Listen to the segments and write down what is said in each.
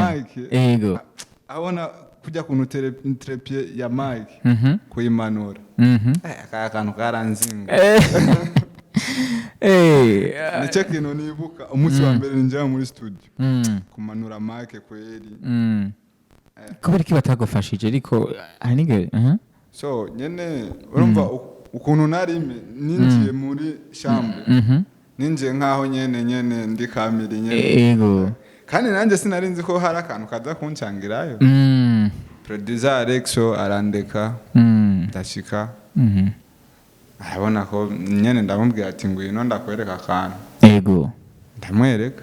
Mike ego abona kujya kuntu trepie ya Mike kuyimanura aka kantu karanzinga nice kintu nibuka umunsi wa mbere njya muri studio kumanura Mike kweri kubera ki batagufashije ariko anige so nyene urumva ukuntu narime ninjiye muri chambre ninjiye nkaho nyene ndi kamiri nyene ego kandi nanjye sinarinzi ko hari akantu kaza kuncangirayo producer Alexo arandeka ndashika arabona ko nyene ndamubwira ati ngwino ndakwereka akantu ego ndamwereka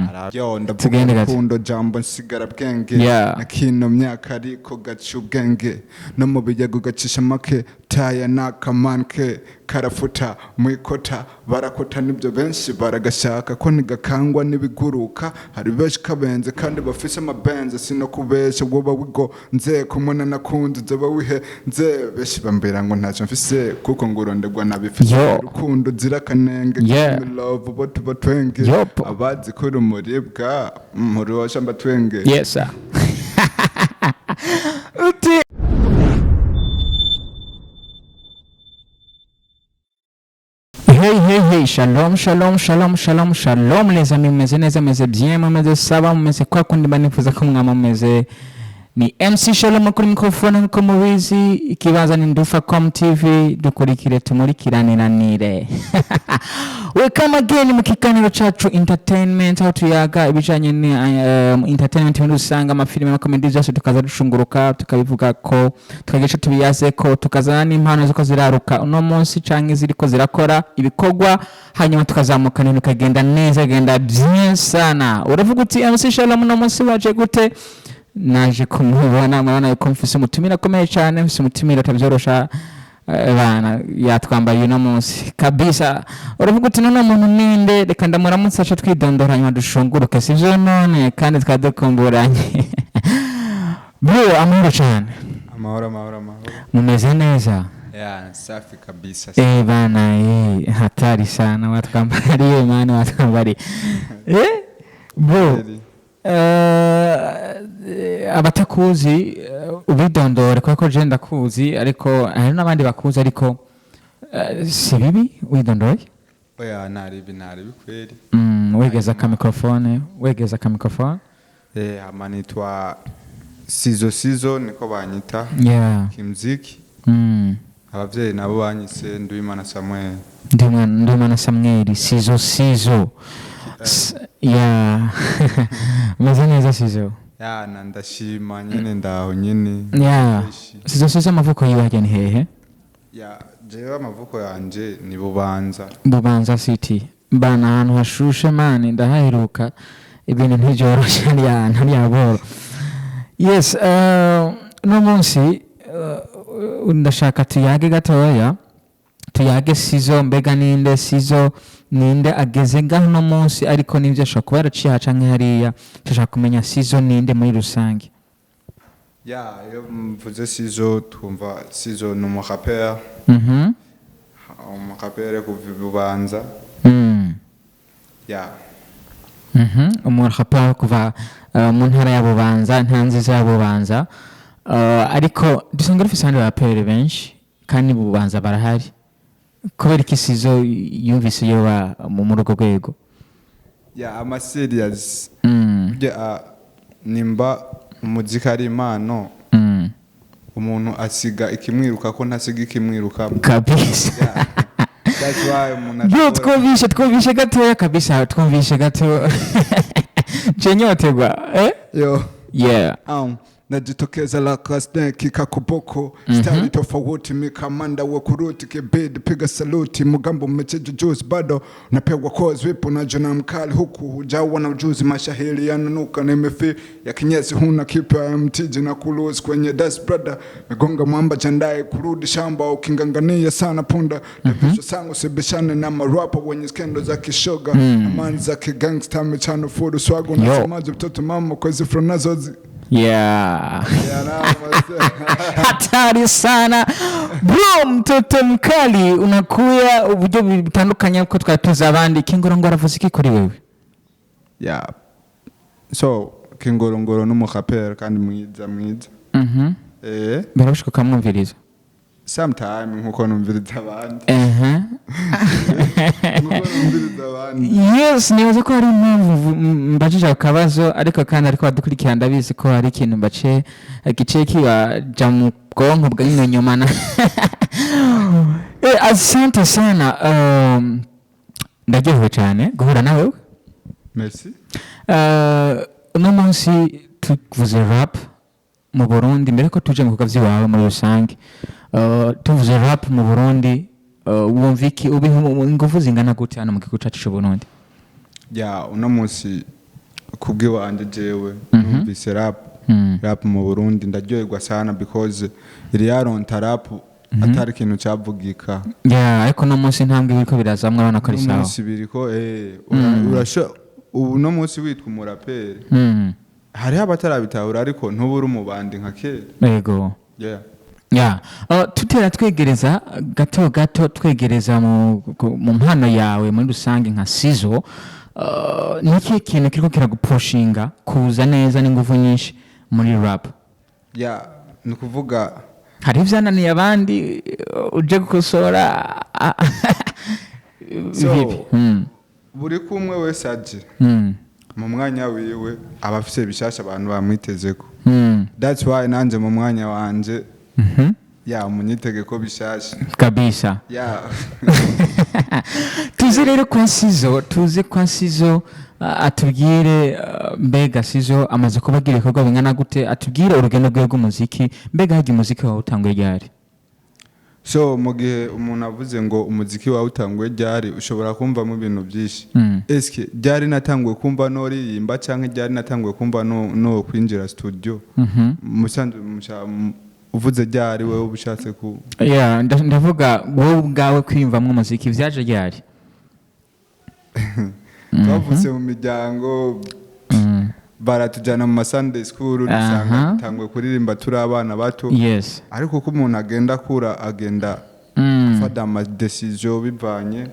arabyo ndavuga jambo nsigara bwenge na kino myaka ariko gaca ubwenge no mu bijyago gacisha make taya nakamanke karafuta mwikota barakota nibyo benshi baragashaka ko ntigakangwa n'ibiguruka hari benshi kabenze kandi bafise amabenze sino kubesha woba wigo nze kumona nakunze zaba wihe nze beshi bambera ngo ntacyo mfise kuko ngurondegwa nabifise rukundo zirakanenge love bo tubatwenge abazi ko rumuribwa muri washa mbatwenge yes sir uti Hey, shalom les amis, meze bien, meze sawa, meze kwa kundi banifuza ko mwama meze ni MC Shalom kuri microphone nko mubizi ikibaza ni Ndufacom TV dukurikire tumurikiranire welcome again mu kiganiro cacu entertainment aho tuyaga ibijanye ni entertainment muri usanga amafilime na comedy zose tukaza dushunguruka tukabivuga ko tukagesha tubiyaze ko tukazana n'impano ziko ziraruka uno munsi canke ziriko zirakora ibikogwa hanyuma tukazamuka none kagenda neza genda bien sana uravuga uti MC Shalom no munsi waje gute naje kumubona mwana yuko mfise umutumira komeye cyane mfise umutumira itavyorosha bana yatwambaye uno munsi kabisa uravuga uti none umuntu ninde reka ndamuramutsa aca twidondoranya dushunguruke sivyo none kandi twadukumburanye bro amahoro cyane amahoro mumeze neza safi kabisa bana hatari sana watwambariye mwana watwambariye bro abatakuzi ubidondore kuko je ndakuzi ariko hari nabandi bakuzi ariko si bibi widondoye oya naribi kweli wegeza ka microphone amanitwa Sizzo Sizzo niko banyita kimuziki abavyeyi nabo banyise Nduyimana Samuel Sizzo Sizzo meze neza Sizzo ndashima nyene ndaho nyene Sizzo Sizzo amavuko yiwaje ni hehe jewe amavuko yanje ni Bubanza City bana ahantu hashushe mani ndahaheruka ibintu ntijoroshe ntiyaboro yes no munsi ndashaka tuyage gatoya tuyage Sizzo mbega ninde Sizzo ninde ageze ngaho no munsi ariko nivyo ashaka kuba yaraciye hacanke hariya ndashaka kumenya Sizzo ninde muri rusange yo mvuze Sizzo twumva Sizzo ni umurapper umurapper kuva Bubanza umurapper kuva mu ntara ya Bubanza ntanziza ya Bubanza ariko dusanga rufise abandi baraperi benshi kandi Bubanza barahari kubera iki Sizzo yumvise yoba mu rugo rwego ama serious nimba umuziki ari impano umuntu asiga ikimwiruka ko ntasiga ikimwiruka kabisa that's why umuntu twumvishe gatoya kabisa twumvishe gato cenyotegwa najitokeza la kasne kika kuboko style tofauti mikamanda wa kuruti kibidi piga saluti mugambo mmechejo juice bado napewa cause vipo na jona mkali huku hujawa na ujuzi mashahili yananuka na imefi ya kinyesi huna kipa ya mtiji na kuluzi kwenye das brother megonga mwamba jandaye kurudi shamba ukingangania sana punda na visho sangu sibishane na marapa wenye skendo za kishoga amani za kigangsta mechano furu swago na samaji mtoto mama kwezi fronazozi hatari sana bro mtoto mkali unakuya uburyo bitandukanye uko twatuza abandi kingoro ngo aravuze iki kuri wewe so kingorongoro n'umurapper kandi mwiza birabashoboka ukamwumviriza sometime nkuko numviriza abandi yes nibaza ko hari impamvu mbajije akabazo ariko kandi ariko badukurikira ndabizi ko hari ikintu mbace gice kibaja mu bwonko bw'inyonyomana asante sana ndaryohewe cyane guhura nawe merci uno munsi tuvuze rap mu Burundi mbere ko tuje mu bikorwa by'iwawe muri rusange tuvuze rap mu Burundi wumva iki ubiho ingufu zingana gute hano mu gihugu cyacu cy'u Burundi uno munsi kubw'iwanje jewe numvise rap mu Burundi ndaryoherwa sana because iri yaronta rap atari ikintu cyavugika ariko no munsi ntambwe biriko birazamwe abana ko ari sawa munsi biriko urasho uno munsi witwa umuraperi hariho abatarabitahura ariko ntubura umubandi nka kera yego tutera twegereza gato twegereza mu mpano yawe muri rusange nka Sizzo niki kintu kiriko kiragupushinga kuza neza n'ingufu nyinshi muri rap ni kuvuga hari ivyananiye abandi uje gukosora buri kumwe wese aje mu mwanya wiwe abafise bishasha abantu bamwitezeko that's why nanje mu mwanya wanje munyitege ko bishasha kabisa tuzi rero kwa Sizzo atubwire mbega Sizzo amaze kubagira ibikorwa bingana gute atubwire urugendo rwe rw'umuziki mbega hagi umuziki wawe utanguye ryari so mu gihe umuntu avuze ngo umuziki wawe utanguye ryari ushobora kumva mu bintu byinshi eske ryari natanguye kumva no ririmba canke ryari natanguye kumva no kwinjira studio musanzwe uvuze ryari wewe ubushatse ku ndavuga wowe ubwawe kwiyumvamwo umuziki vyaje ryari twavutse mu miryango baratujana mu Sunday school dusanga tangwe kuririmba turi abana bato ariko uko umuntu agenda akura agenda afata ama decision bivanye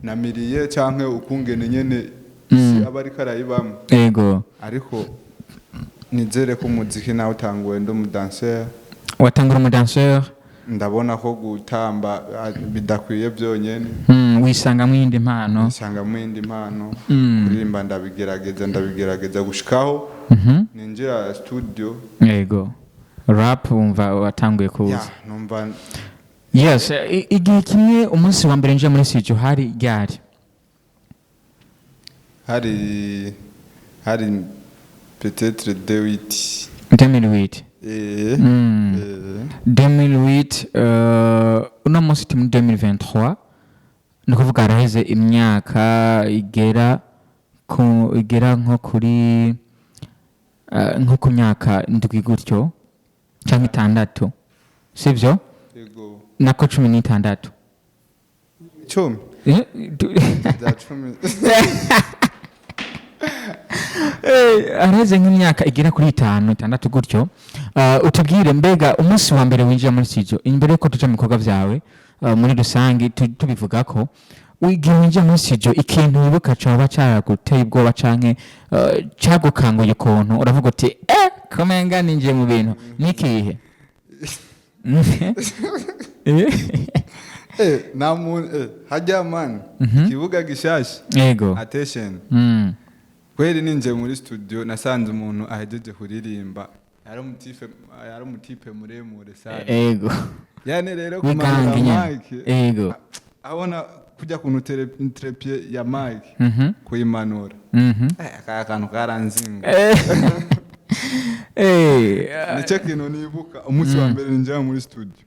na miriye canke ukungene nyene isi abari karayibamwe yego ariko nizere ko umuziki nawe utanguye ndo umudanseur watangura umudanseur ndabona ko gutamba bidakwiye byonyene wisanga mu yindi mpano kuririmba ndabigerageza gushikaho ninjira studio yego rap umva watanguye kuza numva yes igihe kimwe umunsi wa mbere nje muri Sizzo hari ryari hari peut-être 2008 uno munsi turi muri 2023 ni ukuvuga haraheze imyaka igera nko ku myaka ndwi gutyo cyangwa 6 sivyo nako 16 haraheze nk'imyaka igera kuri 5-6 gutyo utubwire mbega umunsi wa mbere winjira muri Sizzo imbere ko tuja mu bikorwa vyawe muri rusange tubivuga ko wigiye winjira muri Sizzo ikintu wibuka coba cyaguteye ubwoba canke cyagukanguye kontu uravuga uti komenga ninjiye mu bintu nikihe hajya man kibuga gishasha yego attention kweli ninje muri studio nasanze umuntu ahejeje kuririmba yari umutipe muremure sana yego yani rero kumanura mic yego abona kujya kuntu trepie ya mic kuyimanura aka kantu karanzinga nicyo kintu nibuka umunsi wa mbere ninjira muri studio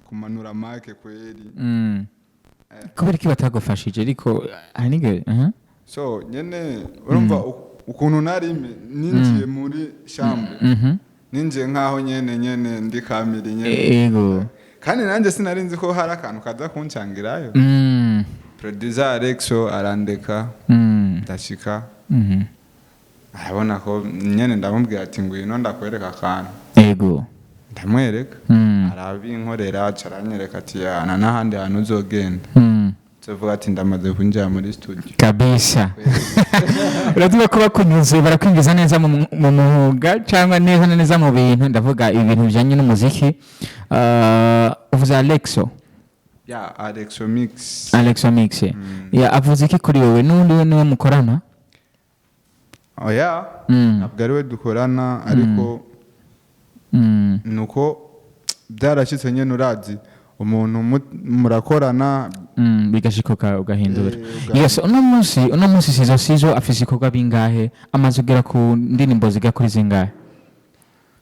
kumanura mic kweli kubera ki batagufashije ariko hanige so nyene urumva ukuntu narime ninjiye muri chambre ninjiye nkaho nyene ndi kamiri nyene yego kandi nanjye sinarinzi ko hari akantu kaza kuncangirayo producer Alexo arandeka ndashika arabona ko nyene ndamubwira ati ngwino ndakwereka akantu yego ndamwereka arabinkorera aranyereka ati yana n'ahandi hantu uzogenda tuvuga ati ndamaze kunjya muri studio kabisa. Uravuga ko bakunyuze barakwinjiza neza mu mwuga cyangwa neza mu bintu, ndavuga ibintu bijyanye n'umuziki. Uvuze Alexo. Ya Alexo Mix. Ya avuze iki kuri wowe n'undi we niwe mukorana? Oya, ntabwo ari we dukorana ariko nuko byarashyitse nyine urazi umuntu murakorana bigashikoka ugahindura. Yes, uno munsi Sizzo Sizzo afise ikorwa bingahe, amaze ugera ku ndirimbo ziga kuri zingahe?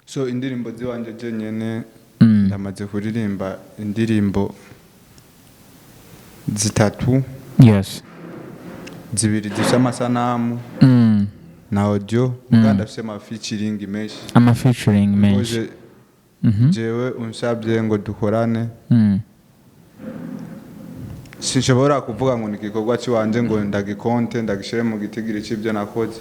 So indirimbo ziwanje je nyene ndamaze kuririmba indirimbo zitatu. Yes. Zibiri zifite amasanamu na audio kandi afite ama featuring menshi. Jewe unsabye ngo dukorane sinshobora kuvuga ngo nigikorwa ciwanje ngo ndagikonte ndagishire mu gitigiri c'ibyo nakoze.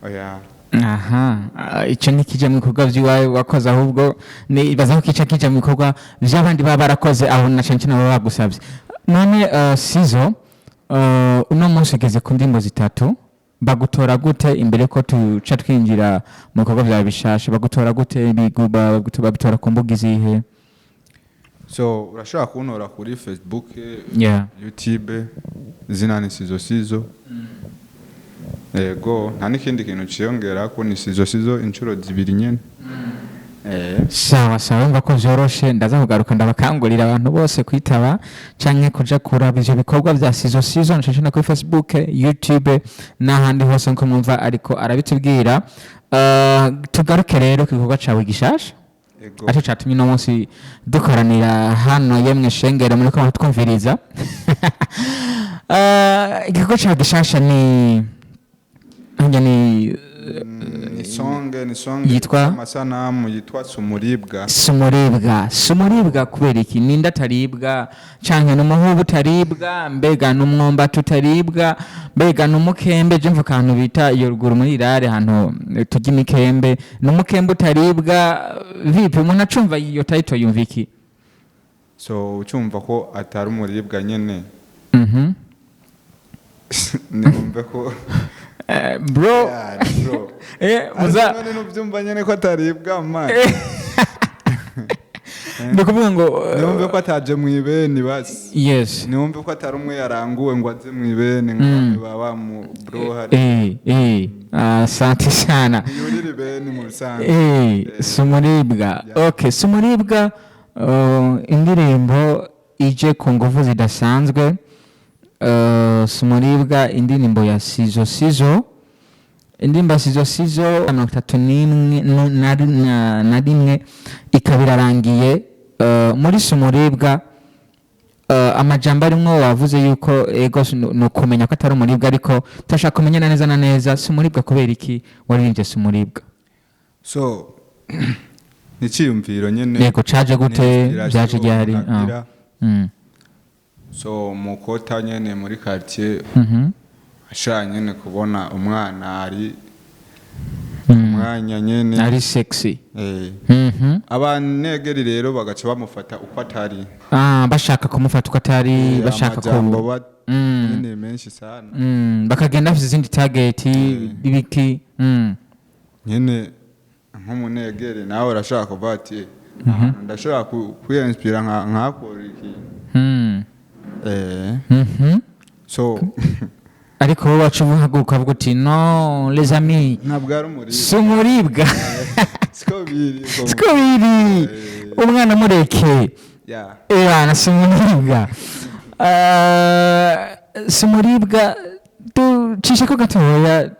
Oya. Aha, icyo ni kija mu bikorwa by'iwawe wakoze, ahubwo nibaza ko kija mu bikorwa by'abandi baba barakoze aho na cyane nabo bagusabye. None Sizzo, uno munsi ugeze ku ndimbo zitatu, bagutora gute imbere ko tuca twinjira mu bikorwa byawe bishasha? Bagutora gute? Bagutora ku mbuga izihe? So urashobora kuntora kuri Facebook, YouTube, izina ni Sizzo Sizzo. Ego nta n'ikindi kintu ciyongera ko ni Sizzo Sizzo inshuro zibiri nyene. Sawa umva ko vyoroshe, ndaza kugaruka ndabakangurira abantu bose kwitaba canke kuja kuraba ivyo bikorwa vya Sizzo Sizzo nshashana kuri Facebook, YouTube n'ahandi hose nko mwumva ariko arabitubwira. Tugaruke rero ku gikorwa cawe gishasha. Acho catumye no munsi dukoranira hano yemwe shengera muri ko twumviriza. Igikorwa cawe gishasha ni song yitwa amasanamu yitwa Sumuribwa. Sumuribwa kubera iki? Ninda ataribwa canke n'umuhubu utaribwa, mbega n'umwomba tutaribwa, mbega n'umukembe je mvuka ahantu bita iyo ruguru muri irare hano tujya imikembe, n'umukembe utaribwa. Vipi umuntu acumva iyo title yumva iki? So ucumva ko atari umuribwa nyene. Nimumve ko bro muza nubyumva nyene ko ataribwa man. Ndikuvuga ngo nimumve ko ataje mwibeni basi. Yes. Nimumve ko atari umwe yaranguwe ngo aze mwibeni ngo baba mu bro hari. Asante sana. Yuriri beni mu bisanzwe. Sumuribwa. Okay, Sumuribwa indirimbo ije ku nguvu zidasanzwe. Sumuribwa indirimbo ya Sizzo Sizzo. Indirimbo Sizzo Sizzo 31 ikabirarangiye. Muri Sumuribwa amajambo arimwo wavuze yuko ego no kumenya ko atari umuribwa, ariko tashaka kumenya neza na neza Sumuribwa kubera iki waririmbye Sumuribwa? So niciyumviro nyene. Yego caje gute? Byaje ryari? So mukota nyene muri quartier ashanye nyene kubona umwana ari umwanya nyene ari sexy. Abanegeri rero bagaca bamufata uko atari. Bashaka kumufata uko atari, bashaka ko nyene menshi sana. Bakagenda afite izindi target ibiki. Nyene nk'umunegeri nawe urashaka kuva ati ndashaka kwinspira nkakora iki. So ariko wowe wacuvuga ukavuga uti no les amis ntabwo ari umuribwa. Sumuribwa siko biri umwana mureke. Na Sumuribwa. Sumuribwa tucisha ko gatoya.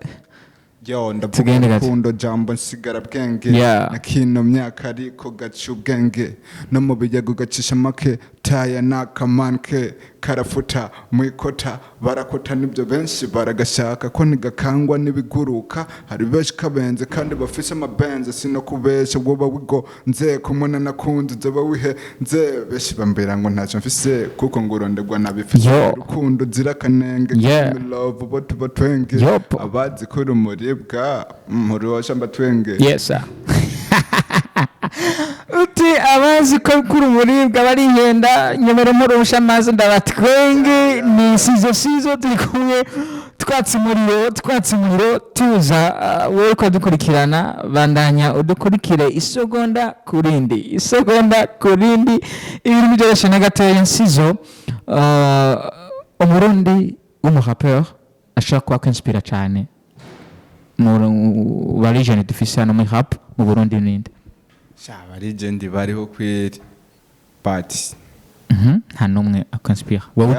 Ndavuga kundo jambo nsigara bwenge na kino myaka ariko gacu bwenge no mu bijyago gacisha make taya nakamanke karafuta mwikota barakota nibyo benshi baragashaka ko nigakangwa nibiguruka. Hari benshi kabenze kandi bafise amabenze sino kubesha woba wigo nze kumona nakunze zaba wihe nze beshi bambera ngo ntacyo mfise kuko ngurondegwa nabifise rukundo zirakanenge love botu batwenge abazi kuri umuribwa murosha mbatwenge. Yes sir. uti abazi ko kuri umuribwa barihenda nyemera murusha amazi ndabatwenge ni Sizzo Sizzo turi kumwe twatsi umuriro tuza wowe ko dukurikirana bandanya udukurikire isegonda kurindi ibintu byose na gatoya Sizzo umurundi w'umurapeur ashaka kuba kwinspira cyane mu barijene dufise hano muri rap mu Burundi ninde shaba legend bariho kweri but nta numwe akwinspira wowe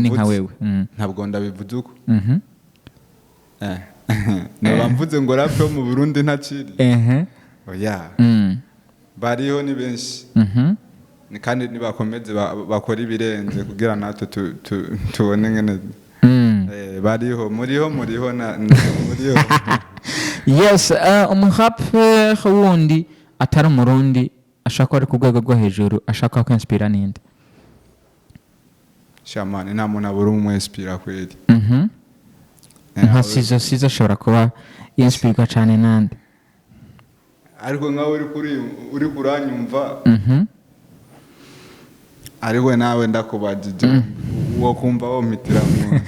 ni nka wewe ntabwo ndabivuze uko nabamvuze ngo rap yo mu Burundi ntaciri oya bariho ni benshi ni kandi nibakomeze bakora ibirenze kugira natwe tubone ngene bariho muriho na muriho yes umurapper wundi atari umurundi ashaka ari ku rwego rwo hejuru ashaka kwinspira ninde shamani nta muntu abura umwinspira kweli nka Sizzo ashobora kuba yinspirwa cyane nande ariko nkawe uri kuranyumva ariko nawe ndakubajije wo kumva wo mitiramo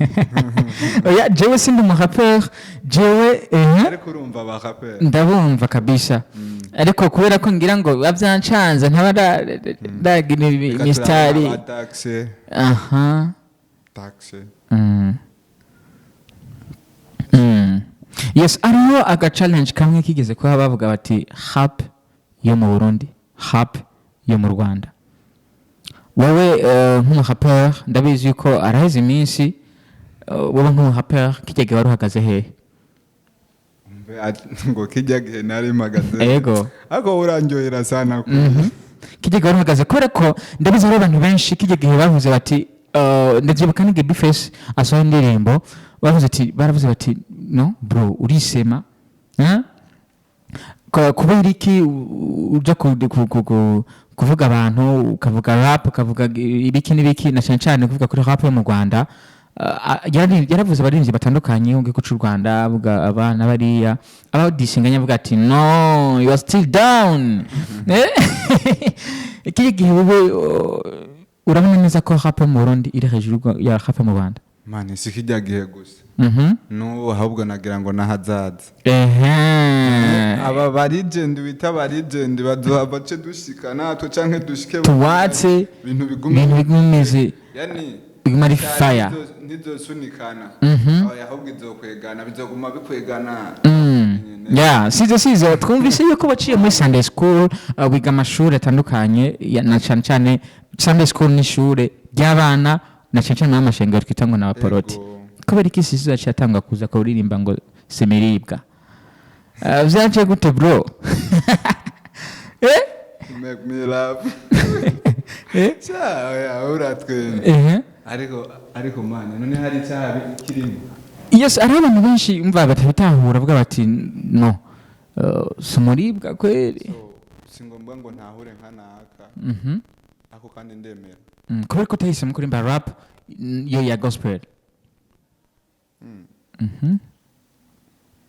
oya jewe sindi umurapper jewe ariko urumva abarapper ndabumva kabisa ariko kubera ko ngira ngo bavyancanze ntabadagira mistari taxe taxe yes ariho aga challenge kamwe kigeze kuba bavuga bati rap yo mu Burundi rap yo mu Rwanda wowe nk'umurapper ndabizi yuko araheze iminsi wowe nk'umurapper kijyege wari uhagaze hehe ngo kijyege nari magaze yego ako urandyohera sana kijyege wari uhagaze kubera ko ndabizi ari abantu benshi kijyege bavuze bati ndabyibuka n'ige Bface asohoye indirimbo baravuze bati no bro urisema kubera iki uja kuvuga abantu ukavuga rap ukavuga ibiki n'ibiki na cyane kuvuga kuri rap yo mu Rwanda yaravuze abarinzi batandukanye ngo cy'u Rwanda avuga abana bariya abadisinganya avuga ati no you are still down iki gihe wowe urabona neza ko rap mu Burundi iri hejuru ya rap mu Rwanda mane sikijyagiye gusa no ahubwo nagira ngo nahazaza aba barijend bita barijend baduha bace dushikana to canke dushike tuwatse ibintu bigumeze yani bigumari fire ndizosunikana ahubwo izokwegana bizoguma bikwegana Sizzo twumvise yuko baciye muri Sunday school wiga amashuri atandukanye na cyane Sunday school n'ishure ry'abana na cyane n'amashengero twita ngo n'abaporoti kubera iki Sizzo yatanga kuza kuririmba ngo semiribwa vyaje gute bro make me laugh ya uratwe ariko mane none hari cyabi kirimo yes ari abantu benshi umva batabitahura avuga bati no sumuribwa kweli singombwa ngo ntahure nkanaka ako kandi ndemera kubera ko tahisemo kurimba rap yo ya gospel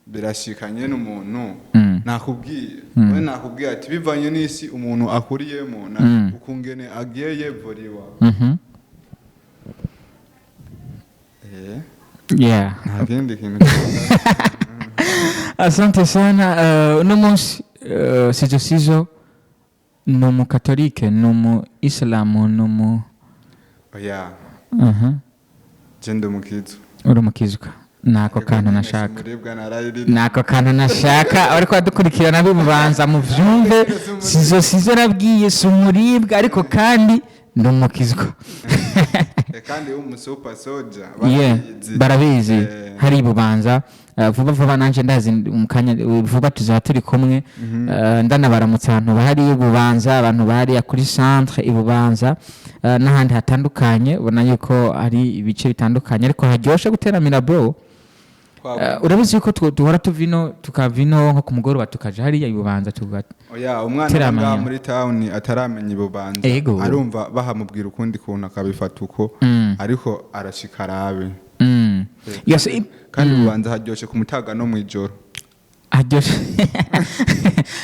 birashikanye n'umuntu nakubwiye we nakubwiye ati bivanye n'isi umuntu akuriyemo na ukungene agiye yevoriwa nagende kintu asante sana uno munsi Sizzo Sizzo numu katolike numu islamu numu oya jendo mukizu uri mukizwa nako kantu nashaka ariko adukurikirana bimubanza mu vyumve Sizzo Sizzo nabwiye sumuribwa ariko kandi ndumukizwa kandi umusuper soldier barabizi hari bubanza vuba nanje ndazi umukanya vuba tuzaturi kumwe ndanabaramutsa abantu bahari bubanza abantu bahari kuri centre ibubanza n'ahandi hatandukanye ubona yuko ari ibice bitandukanye ariko haryoshe guteramira bro urabizi yuko duhora tukavino nko ku mugoroba tukaje hariya ibubanza oya umwana nga muri town ataramenya ibubanza arumva bahamubwira ukundi kuntu akabifata uko ariko arashika arabe yes kandi ubanza haryoshe ku mutaga no mwijoro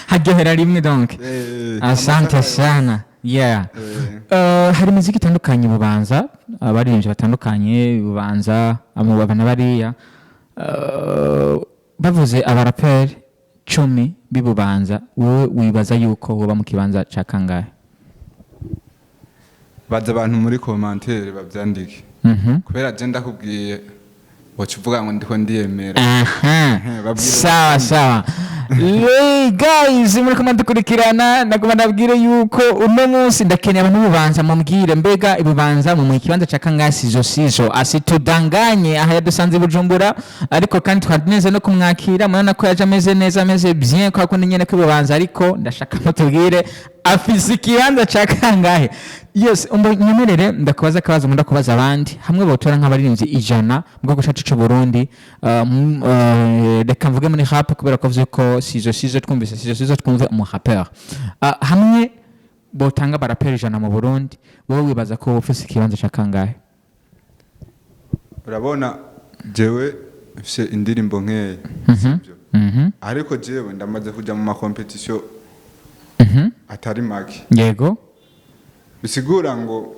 haryohera rimwe donc asante sana hari imiziki itandukanye bubanza abaririmbyi batandukanye bubanza amubabana bariya bavuze abaraperi 10 bibubanza wowe wibaza yuko woba mu kibanza ca kangahe? baza abantu muri commentaire bavyandike kubera je ndakubwiye wacuvuga ngo ndiko ndiyemera. Sawa guys muri mudukurikirana nagoma ndabwire yuko uno munsi ndakeneye abantu bubanza mumbwire mbega ibubanza mu kibanza ca kangahe Sizzo Sizzo asitudanganye aha yadusanze Bujumbura ariko kandi twaneze no kumwakira murana ko yaje ameze neza ameze bien kwa kundi nyene kwibubanza ariko ndashaka mutubwire afise ikibanza ca kangahe. Yes nyemerere ndakubaza akabazo munda kubaza abandi hamwe botora nk'abaririmbyi 100 bwo gushaca cyo Burundi reka mvuge muri rap kubera ko vuze ko Sizzo Sizzo twumvise Sizzo Sizzo twumve mu rapper hamwe botanga baraperi 100 mu Burundi wowe wibaza ko ufise ikibanza ca kangahe? Urabona jewe ufise indirimbo nkeye sibyo ariko jewe ndamaze kuja mu ma competition atari make yego bisigura ngo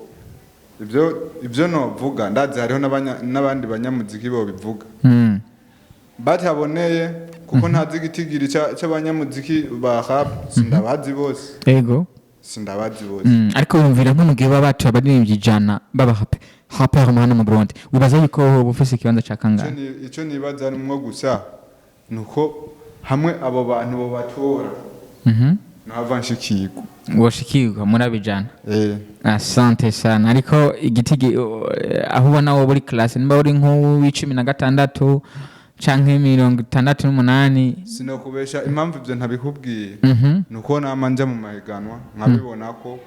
ibyo novuga ndazi hariho n'abandi banyamuziki bo bivuga bataboneye kuko ntazi gitigiri cy'abanyamuziki ba rap sindabazi bose yego sindabazi bose ariko yumvira nk'umugihe babatu abaririmbyi 100 baba rapper mu Burundi wibaza yuko bufise ikibanza ca kangahe? Ico nibaza nimwo gusa nuko hamwe abo bantu bo batora navanshikirwa woshikirwa murabijana asante sana ariko igitigi aho ubona wo buri class nimba uri nk'16 canke 68 sinokubesha impamvu ivyo ntabikubwiye nuko namanja mu mahiganwa nkabibona ko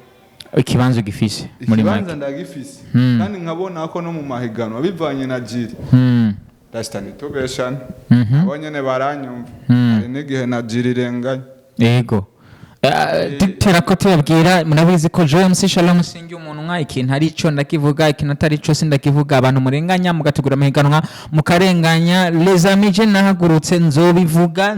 ikibanza gifise muri make ikibanza ndagifise kandi nkabona ko no mu mahiganwa bivanye na jiri dastani tobeshana abonyene baranyumva ari n'igihe na jiri renganye yego terakote yabwira murabizi ko Joe MC Shalom singi umunwa ikintu ari cyo ndakivuga ikintu atari cyo sindakivuga abantu murenganya mugategura amahiganwa mukarenganya les amis je nahagurutse nzobivuga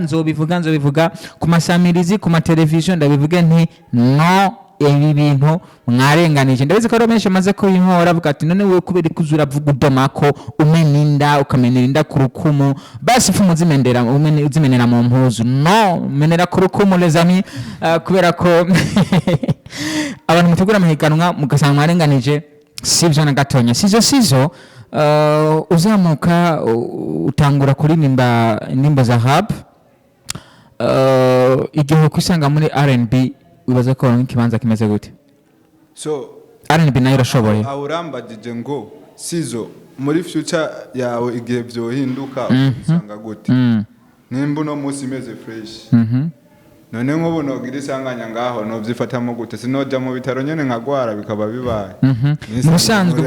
ku masamirizi ku ma television ndabivuge nti no ibi bintu mwarenganije ndabizi ko romeshe maze ko inkora avuga ati none wewe kubera kuzura vuga udomako umeninda ukamenerinda ku rukumu basi fu muzimendera uzimenera mu mpuzu no menera ku rukumu les amis kubera ko abantu mutegura amahiganwa mugasanga mwarenganije sivyo na gatonya Sizzo Sizzo uzamuka utangura kuririmba nimba za rap igihe kwisanga muri R&B wibaza ko ikibanza kimeze gute? So R&B nayo irashoboye awurambagije ngo Sizzo muri future yawe igihe byohinduka usanga gute nimba no musi imeze fresh none nkobo nogira isanganya ngaho no byifatamo gute sinoja mu bitaro nyene nkagwara bikaba bibaye musanzwe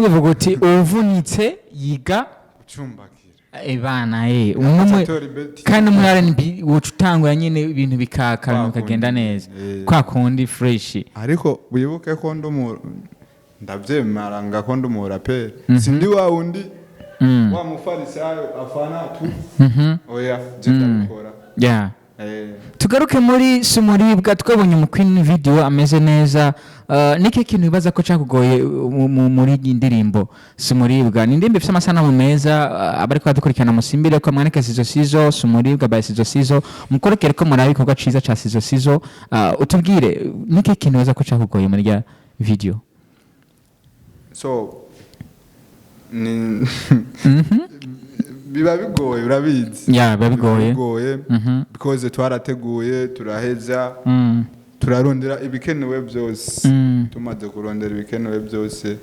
uvuga uti uvunitse yiga ucumbakira bana umwe kandi muri R&B ucutangwa nyene ibintu bikaka bikagenda neza kwa kundi fresh ariko wibuke ko ndavyemara ngako ndumuraperi sindi wa wundi wa mufarisayo afana tu oya jenda bikora tugaruke muri sumuribwa twabonye mu Queen video ameze neza niki kintu bibaza ko cakugoye muri indirimbo sumuribwa ni ndimbe ifite amasanamu meza abariko badukurikirana musimbire ko mwaneke Sizzo Sizzo sumuribwa by Sizzo Sizzo mukorekere ko murabi ko gaciza ca Sizzo Sizzo utubwire niki kintu bibaza ko cakugoye muri ya video so biba bigoye urabizi biba bigoye because twarateguye turaheza turarondera ibikenewe byose tumaze kurondera ibikenewe byose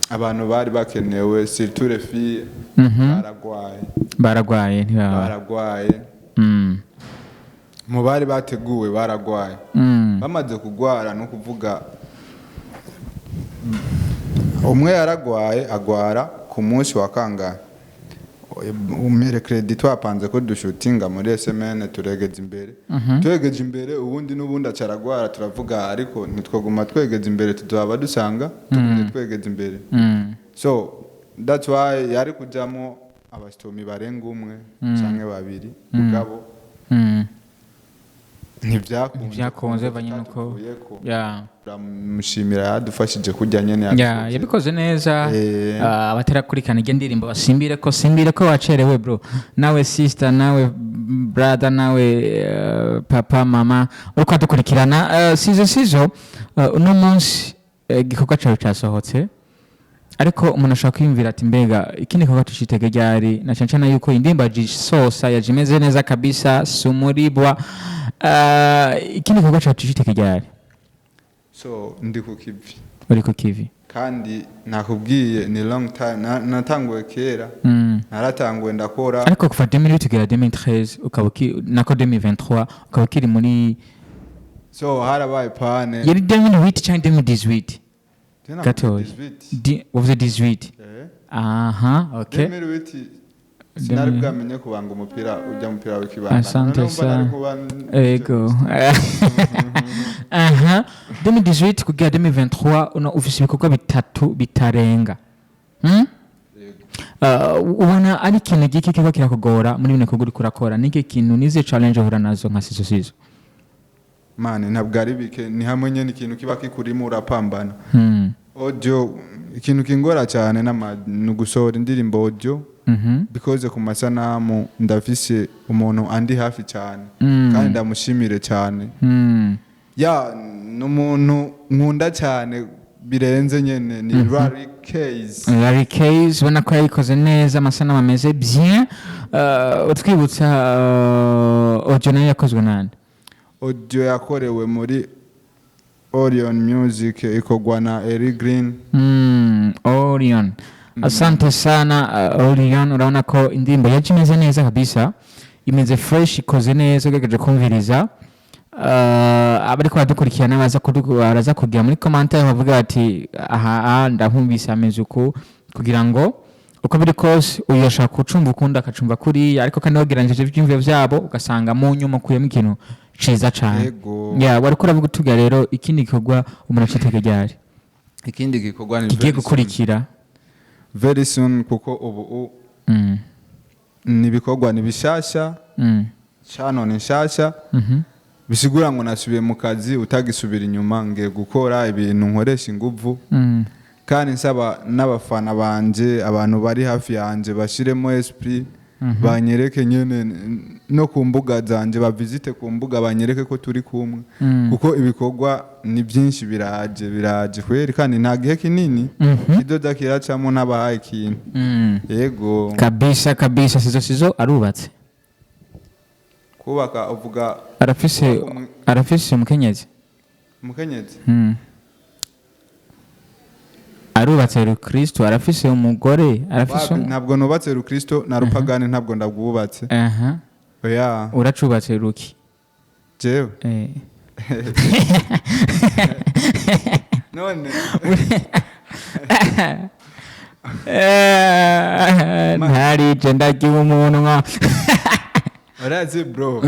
abantu bari bakenewe surtout les filles baragwaye mu bari bateguwe baragwaye bamaze kugwara no kuvuga umwe yaragwaye agwara ku munsi wa kangahe umere credit twapanze ko dushutinga muri SMN turegeze imbere ubundi n'ubundi acaragwara turavuga ariko nitwoguma twegeze imbere tuzoba dusanga twegeze imbere so that's why yari kujamo abasitomi barenga umwe canke babiri mugabo ntibyakunze banyine uko mushimira yadufashije kujya nyene yabikoze neza abatarakurikana iyo ndirimbo basimbire ko wacerewe bro nawe sister nawe brother nawe papa mama uriko adukurikirana Sizzo Sizzo uno munsi igikorwa cyawe cyasohotse ariko umuntu ashaka kwiyumvira ati mbega ikindi gikorwa tucitege ryari na cyane yuko indimba jisosa yajimeze neza kabisa sumuribwa ikindi gikorwa cyawe tucitege ryari so ndi ku kivi uri ku kivi kandi nakubwiye ni long time natanguye kera naratanguye ndakora ariko kuva 2008 kugera 2013 ukaba nako 2023 ukaba kiri muri so harabaye pane yari 2008 cyangwa 2018 gatoya wavuze 18 aha okay 2008 sinari bwamenye kubanga umupira ujya mupira w'ikibanda asante sana ego aha 2018 kugera 2023 una ufise ibikorwa bitatu bitarenga ubona ari ikintu giki kiba kirakugora muri bino bikorwa uriko urakora niki kintu nize challenge uhura nazo nka Sizzo Sizzo mane ntabwo ari bike ni hamwe nyene ikintu kiba kikurimo urapambana audio ikintu kingora cyane n'ugusohora indirimbo audio because ku masanamu ndafise umuntu andi hafi cyane kandi ndamushimire cyane ya n'umuntu nkunda cyane birenze nyene ni RAP Case ubona ko yayikoze neza amasanamu ameze bien utwibutsa audio nayo yakozwe nande audio yakorewe muri Orion Music ikogwa na Eri Green Orion asante sana Orion urabona ko indirimbo yacimeze neza kabisa imeze fresh ikoze neza ugejeje kumviriza abariko badukurikirana baraza kugira muri commentaire bavuga bati aha ndahumvise ameze uko kugira ngo uko biri kose uyashaka kucumva ukunda akacumva kuri ariko kandi wagiranije ivyumviro vyabo ugasanga mu nyuma kuyemo ikintu ciza cyane wari kuravuga utuga rero ikindi gikorwa umuntu acitege ryari ikindi gikorwa ni kigiye gukurikira very soon kuko ubu ni bikorwa ni bishasha cyano ni shasha bisigura ngo nasubiye mu kazi utagisubira inyuma ngiye gukora ibintu nkoresha inguvu kandi nsaba n'abafana banje abantu bari hafi yanje bashiremo esprit banyereke nyene no ku mbuga zanje bavisite ku mbuga banyereke ko turi kumwe kuko ibikorwa ni byinshi biraje kweri kandi nta gihe kinini idoda kiracamo n'abahaye ikintu yego kabisa Sizzo Sizzo arubatse kubaka uvuga arafise umukenyezi arubatse Rukristo arafise umugore arafise ntabwo nubatse Rukristo na rupagani ntabwo ndabwubatse oya uracubatse Ruki jewe none ntari genda giumuntu Arazi bro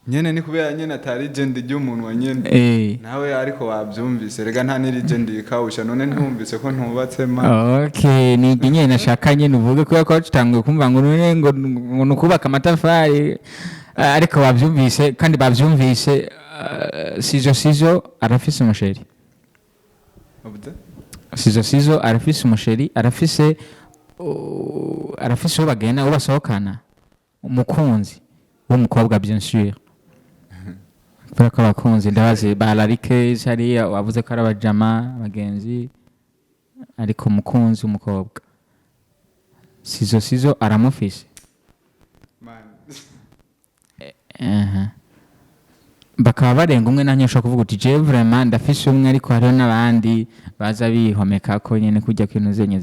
nyene ni kubera nyene atari legend ry'umuntu wa nyene nawe ariko wabyumvise rega nta ni legend ikawusha none ntumvise ko ntubatse ma okay ni nyene nashaka nyene uvuge ko tutanguye kumva ngo none ngo nukubaka amatafari ariko wabyumvise kandi bavyumvise Sizzo Sizzo arafise umusheri Sizzo Sizzo arafise umusheri arafise bagenda ubasohokana umukunzi w'umukobwa bien sûr Barako bakunzi ndabaze balarike hari wavuze ko arabajama bagenzi ariko umukunzi w'umukobwa Sizzo Sizzo aramufise bakaba barenga umwe nanjye ushaka kuvuga uti je vraiment ndafise umwe ariko hariho n'abandi baza bihomeka ko nyene kujya kwintu zenye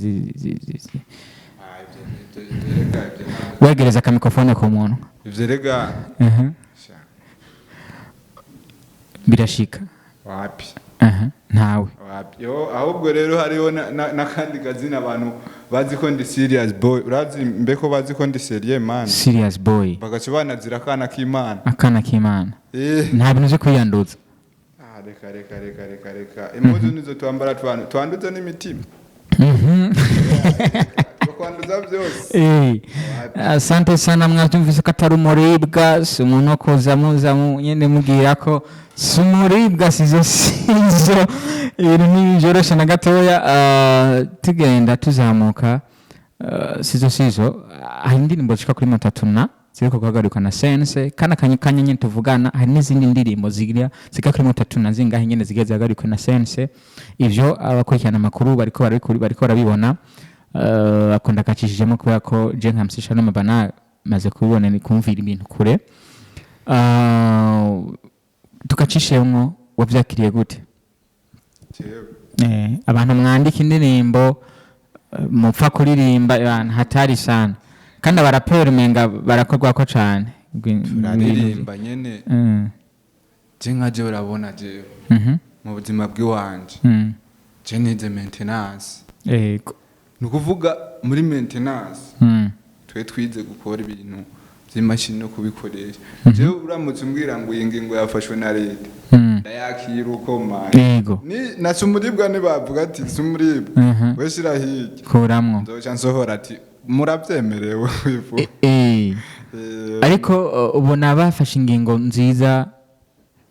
wegereza ka mikrofone ku muntu ivyo rega birashika wapi ntawe wapi yo ahubwo rero hariho nakandi gazina abantu bazi ko ndi serious boy urazi mbeko bazi ko ndi serious man serious boy bagace banazira akana k'Imana nta bintu byo kwiyanduza reka impuzu nizo twambara twanduza n'imitima kwanduza byose. Asante sana mwatumvise ko atari umuribwa si umuntu koza muza nyene mugira ko si umuribwa Sizzo Sizzo ibintu ntibyoroshe na gatoya tugenda tuzamuka Sizzo Sizzo hari indirimbo zishika kuri 3 ziriko guhagarikwa na sense kana kanya nyene tuvugana hari n'izindi ndirimbo zigika kuri 3 zingahe nyene zigeze hagarikwa na sense ivyo abakurikirana amakuru bariko barabibona akunda kacishijemo kubera ko je nkamsisha no mabana maze kubibona ni kumvira ibintu kure tukacishemwo wavyakiriye gute abantu mwandika indirimbo mupfa kuririmba abantu hatari sana kandi abaraperi menga barakorwa ko cyane turaririmba nyene je nkaje urabona je mu buzima bw'iwanje je nize maintenance nukuvuga muri maintenance twe twize gukora ibintu by'imashini no kubikoresha je uramutse umbwira ngo ingingo yafashwe na leta ndayakira uko manje ni nasumuribwa ne bavuga ati sumuribwa weshira hiki kuramwo ndoca nsohora ati murabyemerewe wivu ariko ubona bafashe ingingo nziza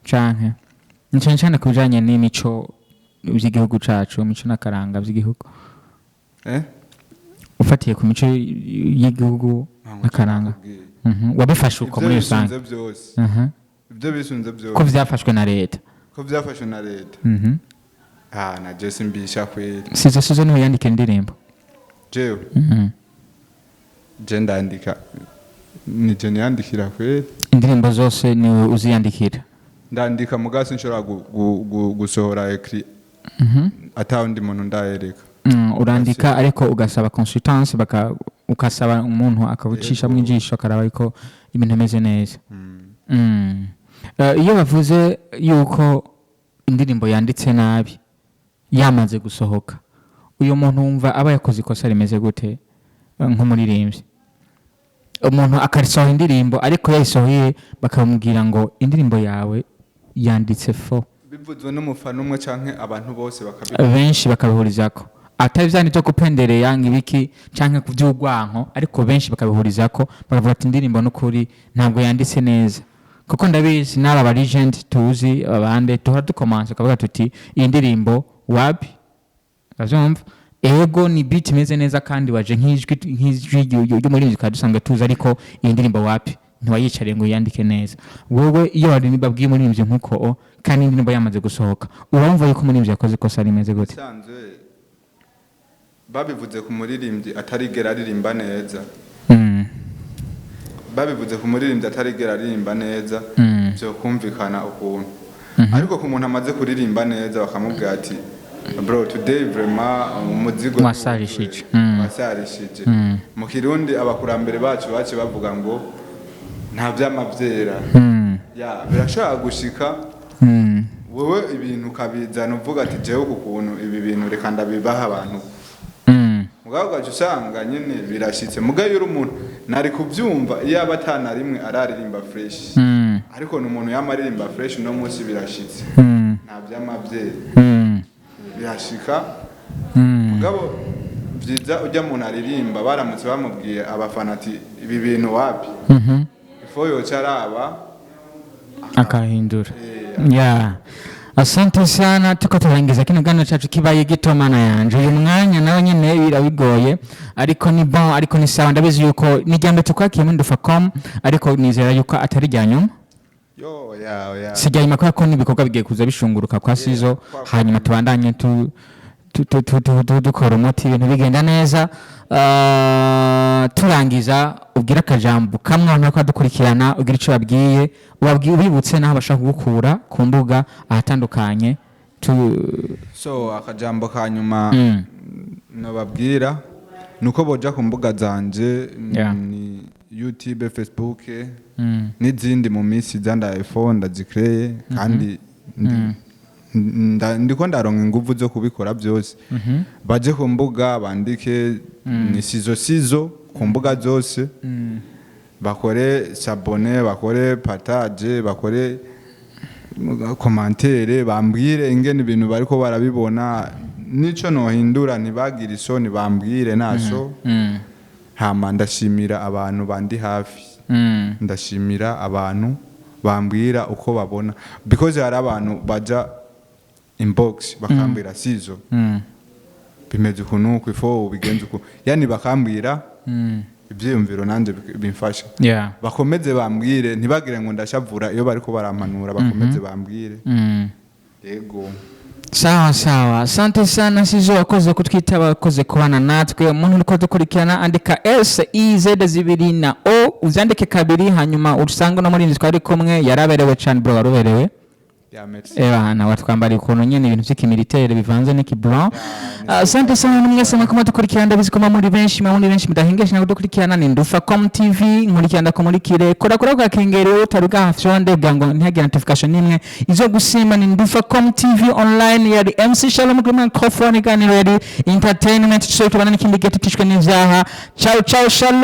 canke cyane kubijanye n'imico by'igihugu cacu imico nakaranga by'igihugu ufatiye ku mico y'igihugu nakaranga wabifashe uko muri rusange ibyo bisunze byose ko vyafashwe na leta na Jesse mbisha kweli Sizzo Sizzo niwe yandika indirimbo jewe je ndandika ni je niyandikira kweli indirimbo zose ni uziyandikira ndandika mugasi nshobora gusohora ekri atawundi muntu ndayereka urandika ariko ugasaba consultance ukasaba umuntu akabucisha mu ijisho akaraba ariko ibintu ameze neza iyo bavuze yuko indirimbo yanditse nabi yamaze gusohoka uyu muntu wumva aba yakoze ikosa rimeze gute nk'umuririmbyi umuntu akarisohora indirimbo ariko yayisohoye bakamubwira ngo indirimbo yawe yanditse fo bivuzwe n'umufana umwe canke abantu bose benshi bakabihurizako atari vyanditse kupendereya ngibiki canke kuvyugwanko ariko benshi bakabihurizako bakavuga ati indirimbo n'ukuri ntabwo yanditse neza kuko ndabizi n'aba ba legend tuzi abande tuhora dukomansa kavuga tuti iyi ndirimbo wapi azumva ego ni beat imeze neza kandi waje nk'ijwi y'umurinzi kadusanga tuzi ariko iyi ndirimbo wapi ntiwayicariye ngo yandike neza wowe iyo wari babwiye umurinzi nkuko kandi indirimbo yamaze gusohoka urumva yuko umurinzi yakoze ikosa rimeze gute babivuze ku muririmbyi atarigera aririmba neza babivuze ku muririmbyi atarigera aririmba neza byo kumvikana ukuntu ariko ku muntu amaze kuririmba neza bakamubwira ati bro today vraiment umuzigo wasarishije mu Kirundi abakurambere bacu bavuga ngo nta vyamavyera birashaka gushika wewe ibintu kabizana uvuga ati jewe ukuntu ibi bintu reka ndabibaha abantu mugabo gaje usanga nyene birashitse mugayo uri umuntu nari kuvyumva iyo abatana rimwe araririmba fresh ariko n'umuntu yamaririmba fresh no munsi birashitse nta vyamavyera birashika mugabo vyiza ujya muntu aririmba baramutse bamubwiye abafana ati ibi bintu wapi ifo yo caraba akahindura asante sana tuko turangiza kino gano cyacu kibaye gito mana yanje uyu mwanya nawe nyene birabigoye ariko ni bon ariko ni sawa ndabizi yuko ni jambe tukwakiye muri Ndufacom ariko nizera yuko atari ryanyuma sijya ko n'ibikorwa bigiye kuza bishunguruka kwa Sizzo hanyuma tubandanye dukora umuti ibintu bigenda neza turangiza ubwira akajambo kamwe abantu ko dukurikirana ugira ico babwiye ubibutse naho bashaka gukura ku mbuga ahatandukanye so akajambo kanyuma no babwira nuko boja ku mbuga zanje ni YouTube Facebook n'izindi mu minsi zanda iPhone ndazikreye kandi ndiko ndaronka inguvu zo kubikora byose baje ku mbuga bandike ni Sizzo Sizzo ku mbuga zose bakore s'abonner bakore partage bakore commentaire bambwire ingene ibintu bariko barabibona nico nohindura ntibagira isoni bambwire naso hama ndashimira abantu bandi hafi ndashimira abantu bambwira uko babona because hari abantu baja inbox bakambwira Sizzo bimeze ukuntu ifo ubigenza uko yani bakambwira ibyiyumviro nanje bimfasha bakomeze bambwire ntibagire ngo ndashavura iyo bariko barampanura bakomeze bambwire yego sawa asante sana Sizzo wakoze kutwitaba wakoze kubana natwe umuntu uriko dukurikirana andika SIZ2 na O uzandike kabiri hanyuma usanga no muri ndi twari kumwe yaraberewe cyane bro waruberewe na watwambara ikuntu nyene ibintu by'ikimilitaire bivanze n'ikiblanc asante sana mwese mwakoma dukurikirana bizikoma muri benshi mudahengeshanya kudukurikirana ni Ndufacom TV nkurikirana ko muri kire kora kwa kengero taruga hafyonde gango ntihagire notification nimwe izo gusima ni Ndufacom TV online yari MC Shalom kuri microphone ganiro yari entertainment cyo tubana n'ikindi gete tishwe n'ivyaha ciao shalom